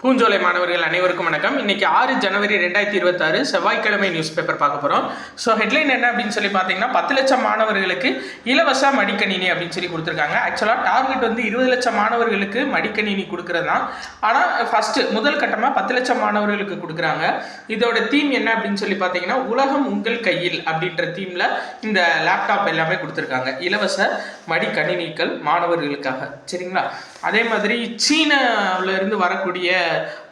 பூஞ்சோலை மாணவர்கள் அனைவருக்கும் வணக்கம். இன்னைக்கு 6 ஜனவரி 2026 செவ்வாய்க்கிழமை நியூஸ் பேப்பர் பார்க்க போகிறோம். ஸோ ஹெட்லைன் என்ன அப்படின்னு சொல்லி பார்த்தீங்கன்னா 10 லட்சம் மாணவர்களுக்கு இலவச மடிக்கணினி அப்படின்னு சொல்லி கொடுத்துருக்காங்க. ஆக்சுவலாக டார்கெட் வந்து 20 லட்சம் மாணவர்களுக்கு மடிக்கணினி கொடுக்குறது தான். ஆனால் முதல் கட்டமாக 10 லட்சம் மாணவர்களுக்கு கொடுக்குறாங்க. இதோட தீம் என்ன அப்படின்னு சொல்லி பார்த்தீங்கன்னா உலகம் உங்கள் கையில் அப்படின்ற தீமில் இந்த லேப்டாப் எல்லாமே கொடுத்துருக்காங்க. இலவச மடிக்கணினிகள் மாணவர்களுக்காக, சரிங்களா? அதே மாதிரி சீனாவிலிருந்து வரக்கூடிய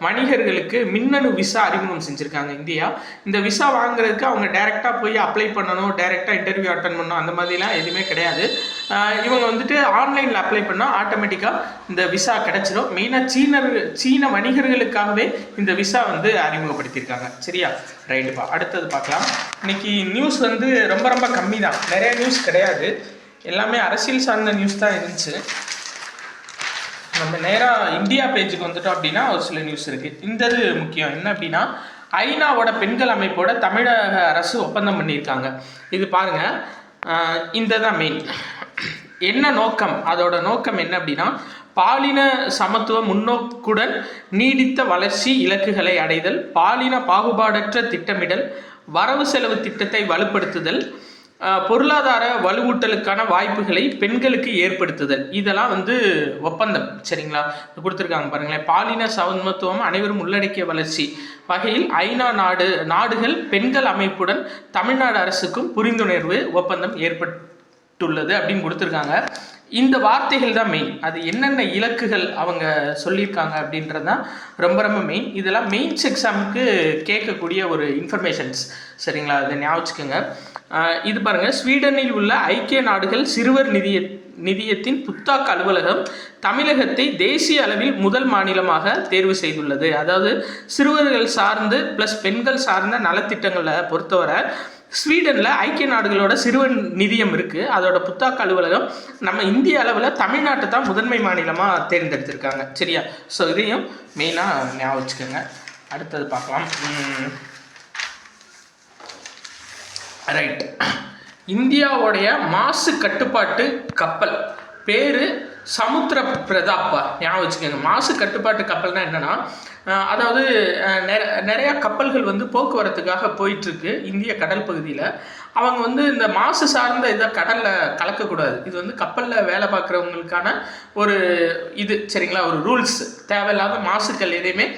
வணிகர்களுக்கு மின்னணு விசா அறிமுகம் செஞ்சுருக்காங்க இந்தியா. இந்த விசா வாங்குறதுக்கு அவங்க டைரெக்டாக போய் அப்ளை பண்ணணும், டைரெக்டாக இன்டர்வியூ அட்டன் பண்ணணும், அந்த மாதிரிலாம் எதுவுமே கிடையாது. இவங்க வந்துட்டு ஆன்லைனில் அப்ளை பண்ணால் ஆட்டோமேட்டிக்காக இந்த விசா கிடச்சிடும். மெயினாக சீன வணிகர்களுக்காகவே இந்த விசா வந்து அறிமுகப்படுத்தியிருக்காங்க. சரியா? ரைட்டுப்பா. அடுத்தது பார்க்கலாம். இன்னைக்கு நியூஸ் வந்து ரொம்ப ரொம்ப கம்மி தான், நிறைய நியூஸ் கிடையாது, எல்லாமே அரசியல் சார்ந்த நியூஸ் தான் இருந்துச்சு. நம்ம நேராக இந்தியா பேஜுக்கு வந்துட்டோம் அப்படின்னா ஒரு சில நியூஸ் இருக்குது. இந்தது முக்கியம். என்ன அப்படின்னா ஐநாவோட பெண்கள் அமைப்போட தமிழக அரசு ஒப்பந்தம் பண்ணியிருக்காங்க. இது பாருங்கள், இந்த தான் மெயின். என்ன நோக்கம்? அதோட நோக்கம் என்ன அப்படின்னா பாலின சமத்துவ முன்னோக்குடன் நீடித்த வளர்ச்சி இலக்குகளை அடைதல், பாலின பாகுபாடற்ற திட்டமிடல், வரவு செலவு திட்டத்தை வலுப்படுத்துதல், பொருளாதார வலுவூட்டலுக்கான வாய்ப்புகளை பெண்களுக்கு ஏற்படுத்துதல், இதெல்லாம் வந்து ஒப்பந்தம். சரிங்களா? கொடுத்துருக்காங்க பாருங்களேன். பாலின சமத்துவம் அனைவரும் உள்ளடக்கிய வளர்ச்சி வகையில் ஐநா நாடுகள் பெண்கள் அமைப்புடன் தமிழ்நாடு அரசுக்கும் புரிந்துணர்வு ஒப்பந்தம் ஏற்பட்டுள்ளது அப்படின்னு கொடுத்துருக்காங்க. இந்த வார்த்தைகள் தான் மெயின். அது என்னென்ன இலக்குகள் அவங்க சொல்லியிருக்காங்க அப்படின்றது தான் ரொம்ப ரொம்ப மெயின். இதெல்லாம் மெயின்ஸ் எக்ஸாமுக்கு கேட்கக்கூடிய ஒரு இன்ஃபர்மேஷன்ஸ். சரிங்களா? அதை ஞாபகம் வச்சுக்கோங்க. இது பாருங்கள், ஸ்வீடனில் உள்ள ஐக்கிய நாடுகள் சிறுவர் நிதியத்தின் புத்தாக்க அலுவலகம் தமிழகத்தை தேசிய அளவில் முதல் மாநிலமாக தேர்வு செய்துள்ளது. அதாவது சிறுவர்கள் சார்ந்து ப்ளஸ் பெண்கள் சார்ந்த நலத்திட்டங்களை பொறுத்தவரை ஸ்வீடனில் ஐக்கிய நாடுகளோட சிறுவர் நிதியம் இருக்குது. அதோட புத்தாக்க அலுவலகம் நம்ம இந்திய அளவில் தமிழ்நாட்டை தான் முதன்மை மாநிலமாக தேர்ந்தெடுத்திருக்காங்க. சரியா? ஸோ இதையும் மெயினாக ஞாபகம் வச்சுக்கோங்க. அடுத்தது பார்க்கலாம். ரைட். இந்தியாவுடைய மாசு கட்டுப்பாட்டு கப்பல் பேர் சமுத்திர பிரதாப்பா. ஞாபகம் வச்சுக்கோங்க. மாசு கட்டுப்பாட்டு கப்பல்னா என்னென்னா, அதாவது நிறையா கப்பல்கள் வந்து போக்குவரத்துக்காக போயிட்டுருக்கு இந்திய கடல் பகுதியில். அவங்க வந்து இந்த மாசு சார்ந்த இதை கடலில் கலக்கக்கூடாது. இது வந்து கப்பலில் வேலை பார்க்குறவங்களுக்கான ஒரு இது, சரிங்களா? ஒரு ரூல்ஸ். தேவையில்லாத மாசுக்கள் எதையுமே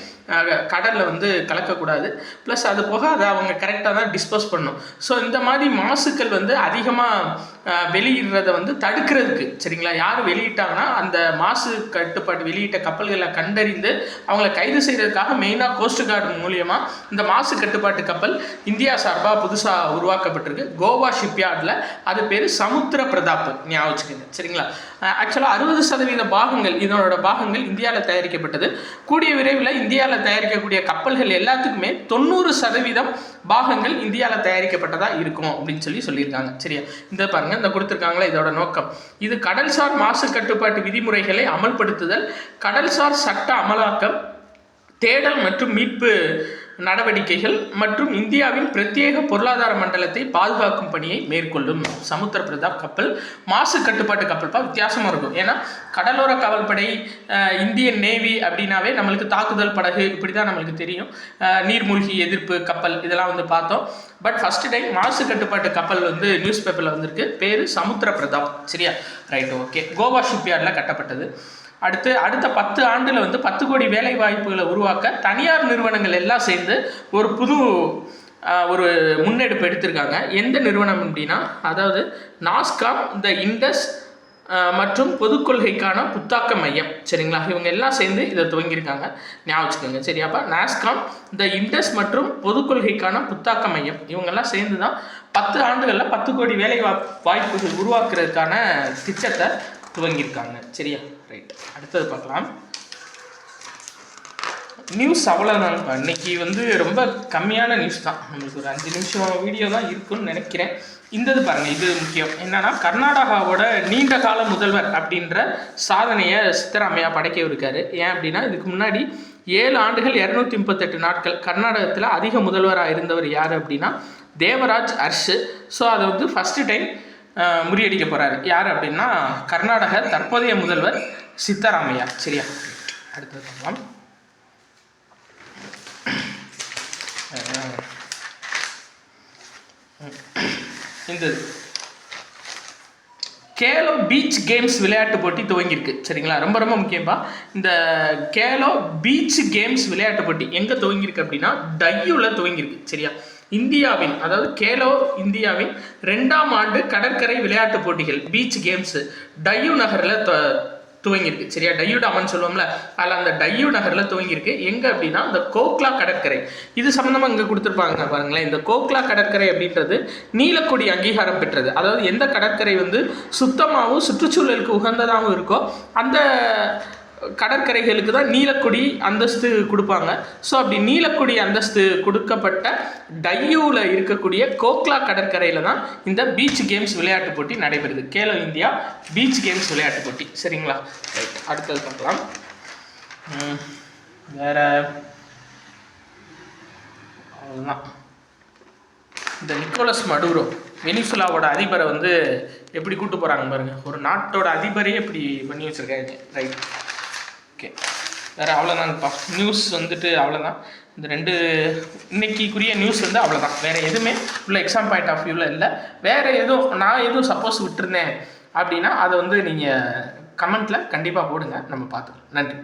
கடலில் வந்து கலக்கக்கூடாது. ப்ளஸ் அது போக அதை அவங்க கரெக்டாக தான் டிஸ்போஸ் பண்ணணும். ஸோ இந்த மாதிரி மாசுக்கள் வந்து அதிகமாக வெளியிடுறதை வந்து தடுக்கிறதுக்கு, சரிங்களா, யார் வெளியிட்டாங்கன்னா அந்த மாசு கட்டுப்பாடு வெளியிட்ட கப்பல்களை கண்டறிந்து அவங்கள கைது செய்கிறதுக்காக மெயினாக கோஸ்ட் கார்டு மூலியமாக இந்த மாசு கட்டுப்பாட்டு கப்பல் இந்தியா சார்பாக புதுசாக உருவாக்கப்பட்டிருக்கு கோவா ஷிப்யார்டில். அது பேர் சமுத்திர பிரதாப். ஞாபகம் வச்சுக்கோங்க. சரிங்களா? ஆக்சுவலாக 60% பாகங்கள், இதனோட பாகங்கள் இந்தியாவில் தயாரிக்கப்பட்டது. கூடிய விரைவில் இந்தியாவில் தயாரிக்கக்கூடிய கப்பல்கள் எல்லாத்துக்குமே 90% பாகங்கள் இந்தியாவில் தயாரிக்கப்பட்டதாக இருக்கும் அப்படின்னு சொல்லியிருக்காங்க. சரியா? இந்த பாருங்க, இந்த கொடுத்துருக்காங்களா, இதோட நோக்கம் இது கடல்சார் மாசு கட்டுப்பாட்டு விதிமுறைகளை அமல்படுத்துதல், கடல்சார் சட்ட அமலாக்கம், தேடல் மற்றும் மீட்பு நடவடிக்கைகள் மற்றும் இந்தியாவின் பிரத்யேக பொருளாதார மண்டலத்தை பாதுகாக்கும் பணியை மேற்கொள்ளும். சமுத்திர பிரதாப் கப்பல் மாசு கட்டுப்பாட்டு கப்பல்ப்பா. வித்தியாசமாக இருக்கும். ஏன்னா கடலோர காவல்படை, இந்தியன் நேவி அப்படின்னாவே நம்மளுக்கு தாக்குதல் படகு இப்படி தான் நம்மளுக்கு தெரியும். நீர்மூழ்கி எதிர்ப்பு கப்பல் இதெல்லாம் வந்து பார்த்தோம். பட் ஃபஸ்ட்டு டைம் மாசு கட்டுப்பாட்டு கப்பல் வந்து நியூஸ் பேப்பரில் வந்திருக்கு. பேர் சமுத்திர பிரதாப். சரியா? Right, okay. கோவா ஷிப்யார்டில் கட்டப்பட்டது. அடுத்த 10 ஆண்டில் வந்து 10 கோடி வேலை வாய்ப்புகளை உருவாக்க தனியார் நிறுவனங்கள் எல்லாம் சேர்ந்து ஒரு புது ஒரு முன்னெடுப்பு எடுத்திருக்காங்க. எந்த நிறுவனம் அப்படின்னா, அதாவது நாஸ்காம், த இண்டஸ் மற்றும் பொது கொள்கைக்கான புத்தாக்க மையம். சரிங்களா? இவங்க எல்லாம் சேர்ந்து இதை துவங்கியிருக்காங்க. ஞாபகம் வச்சுக்கோங்க. சரியாப்பா? நாஸ்காம், த இண்டஸ் மற்றும் பொது கொள்கைக்கான புத்தாக்க மையம் இவங்கெல்லாம் சேர்ந்து தான் 10 ஆண்டுகளில் 10 கோடி வேலை வாய்ப்புகள் உருவாக்குறதுக்கான திட்டத்தை துவங்கியிருக்காங்க. சரியா? ரைட். அடுத்தது பார்க்கலாம். நியூஸ் அவ்வளோதான். இன்னைக்கு வந்து ரொம்ப கம்மியான நியூஸ் தான். நம்மளுக்கு ஒரு 5 நிமிஷம் வீடியோ தான் இருக்குன்னு நினைக்கிறேன். இந்தது பாருங்கள், இது முக்கியம். என்னன்னா கர்நாடகாவோட நீண்ட கால முதல்வர் அப்படின்ற சாதனையை சித்தராமையா படைக்கவிருக்காரு. ஏன் அப்படின்னா இதுக்கு முன்னாடி 7 ஆண்டுகள் 238 நாட்கள் கர்நாடகத்தில் அதிக முதல்வராக இருந்தவர் யார் அப்படின்னா தேவராஜ் அர்ஷு. ஸோ அதை வந்து ஃபஸ்ட்டு டைம் முறியடிக்க போகிறாரு. யார் அப்படின்னா கர்நாடக தற்போதைய முதல்வர் சித்தராமையா. சரியா? அடுத்தது பார்க்கலாம். இந்த கேலோ பீச் கேம்ஸ் விளையாட்டு போட்டி துவங்கியிருக்கு. சரிங்களா, ரொம்ப ரொம்ப முக்கியமா இந்த கேலோ பீச் கேம்ஸ் விளையாட்டு போட்டி எங்கே துவங்கியிருக்கு அப்படின்னா டையூவில் துவங்கியிருக்கு. சரியா, இந்தியாவின் அதாவது கேலோ இந்தியாவின் 2ஆம் ஆண்டு கடற்கரை விளையாட்டு போட்டிகள் பீச் கேம்ஸ் டையூ நகரில் துவங்கியிருக்கு. சரியா, டையூ டாமன் சொல்லுவோம்ல, அதில் அந்த டையூ நகரில் துவங்கியிருக்கு. எங்கே அப்படின்னா இந்த கோக்லா கடற்கரை. இது சம்மந்தமாக இங்கே கொடுத்துருப்பாங்க பாருங்களேன். இந்த கோக்லா கடற்கரை அப்படின்றது நீலக்கொடி அங்கீகாரம் பெற்றது. அதாவது எந்த கடற்கரை வந்து சுத்தமாகவும் சுற்றுச்சூழலுக்கு உகந்ததாகவும் இருக்கோ அந்த கடற்கரைகளுக்கு தான் நீலக்கொடி அந்தஸ்து கொடுப்பாங்க. ஸோ அப்படி நீலக்கொடி அந்தஸ்து கொடுக்கப்பட்ட டையூவில் இருக்கக்கூடிய கோக்லா கடற்கரையில் தான் இந்த பீச் கேம்ஸ் விளையாட்டு போட்டி நடைபெறுது. கேலோ இந்தியா பீச் கேம்ஸ் விளையாட்டு போட்டி. சரிங்களா, ரைட், அடுத்தது பார்க்கலாம். வேற அவ்வளோதான். இந்த நிக்கோலஸ் மடூரோ வெனிசுலாவோட அதிபரை வந்து எப்படி கூட்டு போகிறாங்க பாருங்க. ஒரு நாட்டோட அதிபரே இப்படி பண்ணி வச்சுருக்காங்க. ரைட், ஓகே, வேறு அவ்வளோதான்ப்பா நியூஸ் வந்துட்டு. அவ்வளோதான், இந்த 2 இன்னைக்குரிய நியூஸ் வந்து அவ்வளோதான். வேறு எதுவுமே உள்ள எக்ஸாம் பாயிண்ட் ஆஃப் வியூவில் இல்லை. வேறு எதுவும் நான் எதுவும் சப்போஸ் விட்டுருந்தேன் அப்படின்னா அதை வந்து நீங்கள் கமெண்ட்டில் கண்டிப்பாக போடுங்க, நம்ம பார்த்துக்கலாம். நன்றி.